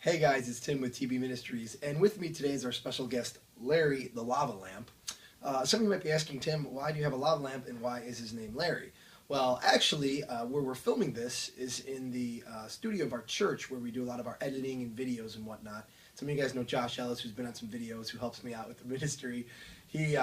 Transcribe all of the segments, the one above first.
Hey guys, it's Tim with TB Ministries, and with me today is our special guest, Larry the Lava Lamp. Some of you might be asking, Tim, why do you have a lava lamp and why is his name Larry? Well, actually, where we're filming this is in the studio of our church where we do a lot of our editing and videos and whatnot. Some of you guys know Josh Ellis, who's been on some videos, who helps me out with the ministry. Him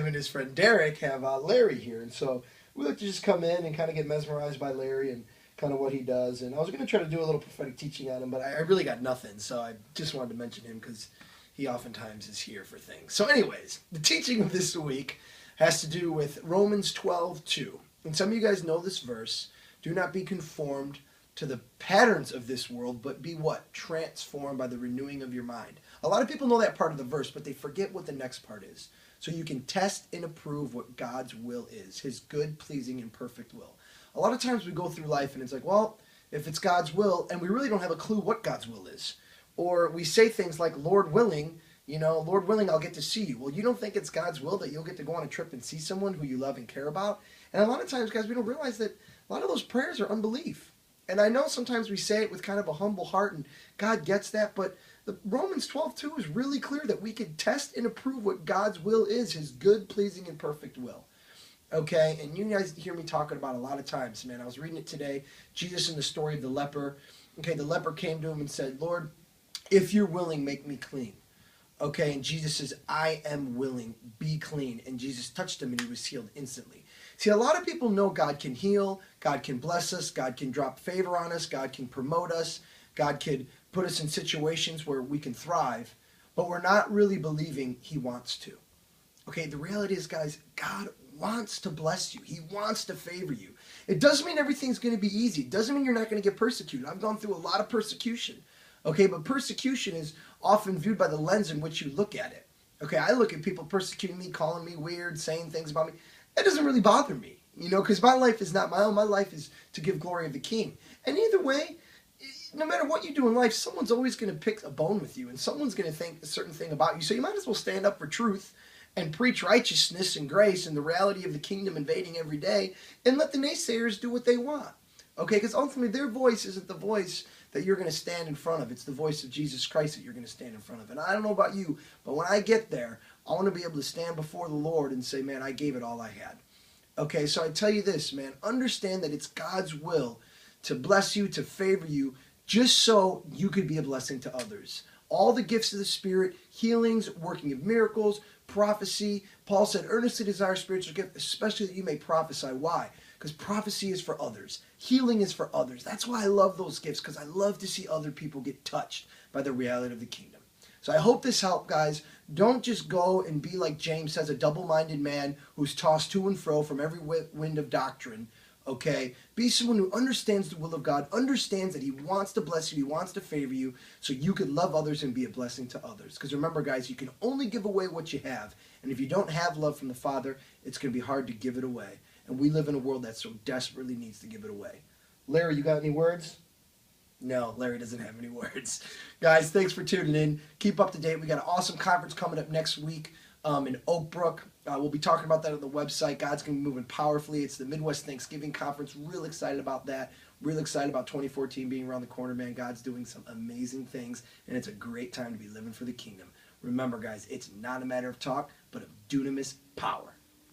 and his friend Derek have Larry here, and so we like to just come in and kind of get mesmerized by Larry and kind of what he does. And I was going to try to do a little prophetic teaching on him, but I really got nothing, so I just wanted to mention him because he oftentimes is here for things. So anyways, the teaching of this week has to do with Romans 12:2. And some of you guys know this verse. Do not be conformed to the patterns of this world, but be what? Transformed by the renewing of your mind. A lot of people know that part of the verse, but they forget what the next part is. So you can test and approve what God's will is, his good, pleasing, and perfect will. A lot of times we go through life and it's like, well, if it's God's will, and we really don't have a clue what God's will is. Or we say things like, Lord willing, Lord willing, I'll get to see you. Well, you don't think it's God's will that you'll get to go on a trip and see someone who you love and care about? And a lot of times, guys, we don't realize that a lot of those prayers are unbelief. And I know sometimes we say it with kind of a humble heart, and God gets that, but the Romans 12:2 is really clear that we can test and approve what God's will is, his good, pleasing, and perfect will. Okay, and you guys hear me talking about a lot of times, man. I was reading it today, Jesus in the story of the leper. Okay, the leper came to him and said, Lord, if you're willing, make me clean. Okay, and Jesus says, I am willing, be clean. And Jesus touched him and he was healed instantly. See, a lot of people know God can heal, God can bless us, God can drop favor on us, God can promote us, God can put us in situations where we can thrive, but we're not really believing he wants to. Okay, the reality is, guys, God wants to bless you. He wants to favor you. It doesn't mean everything's going to be easy. It doesn't mean you're not going to get persecuted. I've gone through a lot of persecution. Okay, but persecution is often viewed by the lens in which you look at it. Okay, I look at people persecuting me, calling me weird, saying things about me. That doesn't really bother me, because my life is not my own. My life is to give glory of the King. And either way, no matter what you do in life, someone's always going to pick a bone with you, and someone's going to think a certain thing about you. So you might as well stand up for truth and preach righteousness and grace and the reality of the kingdom invading every day, and let the naysayers do what they want. Okay, because ultimately their voice isn't the voice that you're going to stand in front of. It's the voice of Jesus Christ that you're going to stand in front of. And I don't know about you, but when I get there, I want to be able to stand before the Lord and say, man, I gave it all I had. Okay, so I tell you this, man, understand that it's God's will to bless you, to favor you, just so you could be a blessing to others. All the gifts of the Spirit, healings, working of miracles, prophecy. Paul said, earnestly desire spiritual gift, especially that you may prophesy. Why? Because prophecy is for others. Healing is for others. That's why I love those gifts, because I love to see other people get touched by the reality of the kingdom. So I hope this helped, guys. Don't just go and be like James says, a double-minded man who's tossed to and fro from every wind of doctrine. Okay, be someone who understands the will of God, understands that he wants to bless you, he wants to favor you, so you could love others and be a blessing to others. Because remember, guys, you can only give away what you have. And if you don't have love from the Father, it's going to be hard to give it away. And we live in a world that so desperately needs to give it away. Larry, you got any words? No, Larry doesn't have any words. Guys, thanks for tuning in. Keep up to date. We got an awesome conference coming up next week in Oak Brook. We'll be talking about that on the website. God's going to be moving powerfully. It's the Midwest Thanksgiving Conference. Real excited about that. Real excited about 2014 being around the corner, man. God's doing some amazing things, and it's a great time to be living for the kingdom. Remember, guys, it's not a matter of talk, but of dunamis power.